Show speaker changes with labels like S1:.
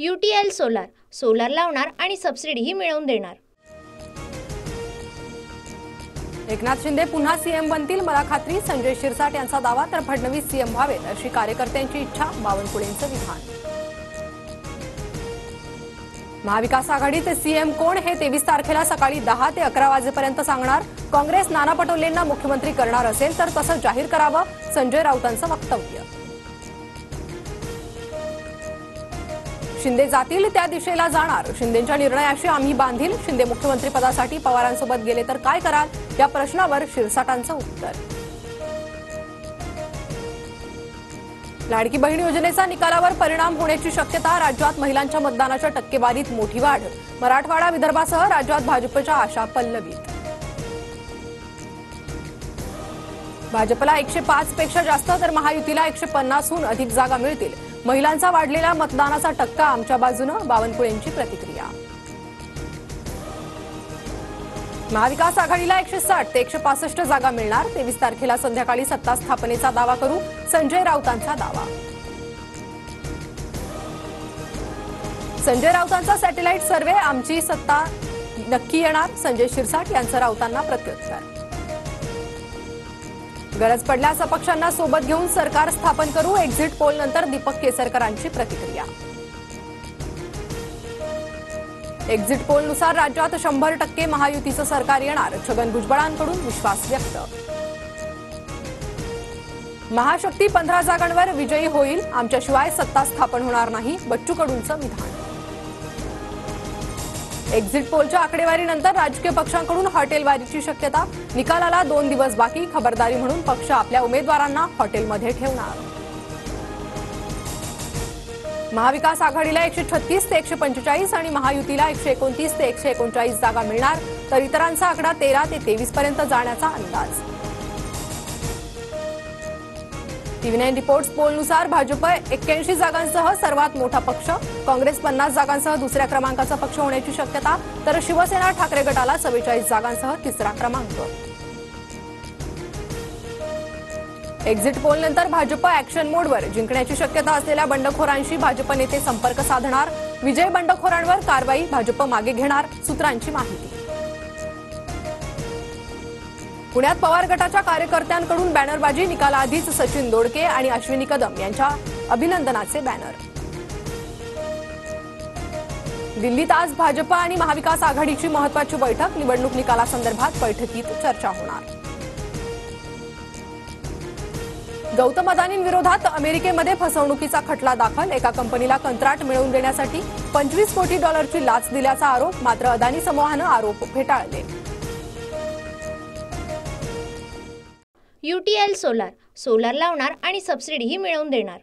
S1: UTL solar solar लावणार आणि सबसिडीही मिळवून देणार।
S2: एकनाथ शिंदे पुन्हा सीएम बनतील, मला खात्री, संजय शिरसाट यांचा दावा। तर फडणवीस सीएम व्हावेत अशी कार्यकर्त्यांची इच्छा, बावनकुळेंचं विधान। महाविकास आघाडीत सीएम कोण हे 23 तारखेला सकाळी 10 ते 11 वाजेपर्यंत सांगणार। काँग्रेस नाना पटोलेंना मुख्यमंत्री करणार असेल तर तसं जाहीर करावं, संजय राऊतांचं वक्तव्य। शिंदे जातील त्या दिशेला जाणार, शिंदेंच्या निर्णयाशी आम्ही बांधील। शिंदे मुख्यमंत्रीपदासाठी पवारांसोबत गेले तर काय कराल, या प्रश्नावर शिरसाटांचं उत्तर। लाडकी बहीण योजनेचा निकालावर परिणाम होण्याची शक्यता, राज्यात महिलांच्या मतदानाच्या टक्केवारीत मोठी वाढ। मराठवाडा विदर्भासह राज्यात भाजपच्या आशा पल्लवीत। भाजपला 105 पेक्षा जास्त तर महायुतीला 150हून अधिक जागा मिळतील। महिलांचा वाढलेला मतदानाचा टक्का आमच्या बाजूनं, बावनकुळेंची प्रतिक्रिया। महाविकास आघाडीला 160 ते 165 जागा मिळणार। 23 तारखेला संध्याकाळी सत्ता स्थापनेचा दावा करू, संजय राऊतांचा दावा। संजय राऊतांचा सॅटेलाइट सर्व्हे, आमची सत्ता नक्की येणार, संजय शिरसाट यांचं राऊतांना प्रत्युत्तर। गरज पडल्यास अपक्षांना सोबत घेऊन सरकार स्थापन करू, एक्झिट पोल नंतर दीपक केसरकरांची प्रतिक्रिया। एक्झिट पोलनुसार राज्यात 100% महायुतीचं सरकार येणार, छगन भुजबळांकडून विश्वास व्यक्त। महाशक्ती 15 जागांवर विजयी होईल, आमच्याशिवाय सत्ता स्थापन होणार नाही, बच्चू कडूंचं विधान। एक्झिट पोलच्या आकडेवारीनंतर राजकीय पक्षांकडून हॉटेलवारीची शक्यता, निकालाला 2 दिवस बाकी, खबरदारी म्हणून पक्ष आपल्या उमेदवारांना हॉटेलमध्ये ठेवणार। महाविकास आघाडीला 136 ते 145 आणि महायुतीला 129 ते 139 जागा मिळणार, तर इतरांचा आकडा 13 ते 23 पर्यंत जाण्याचा अंदाज। TV9 रिपोर्ट्स पोलनुसार भाजप 81 जागांसह सर्वात मोठा पक्ष, काँग्रेस 50 जागांसह दुसऱ्या क्रमांकाचा पक्ष होण्याची शक्यता, तर शिवसेना ठाकरे गटाला 44 जागांसह तिसरा क्रमांक। एक्झिट पोलनंतर भाजप ॲक्शन मोडवर, जिंकण्याची शक्यता असलेल्या बंडखोरांशी भाजप नेते संपर्क साधणार, विजय बंडखोरांवर कारवाई भाजप मागे घेणार, सूत्रांची माहिती। पुण्यात पवार गटाच्या कार्यकर्त्यांकडून बॅनरबाजी, निकालाआधीच सचिन दोडके आणि अश्विनी कदम यांच्या अभिनंदनाचे बॅनर। दिल्लीत आज भाजप आणि महाविकास आघाडीची महत्त्वाची बैठक, निवडणूक निकालासंदर्भात बैठकीत चर्चा होणार। गौतम अदानींविरोधात अमेरिकेमध्ये फसवणुकीचा खटला दाखल, एका कंपनीला कंत्राट मिळवून देण्यासाठी $25 कोटी लाच दिल्याचा आरोप, मात्र अदानी समूहानं आरोप फेटाळले।
S1: UTL सोलार सोलार लावणार आणि सबसिडीही मिळवून देणार।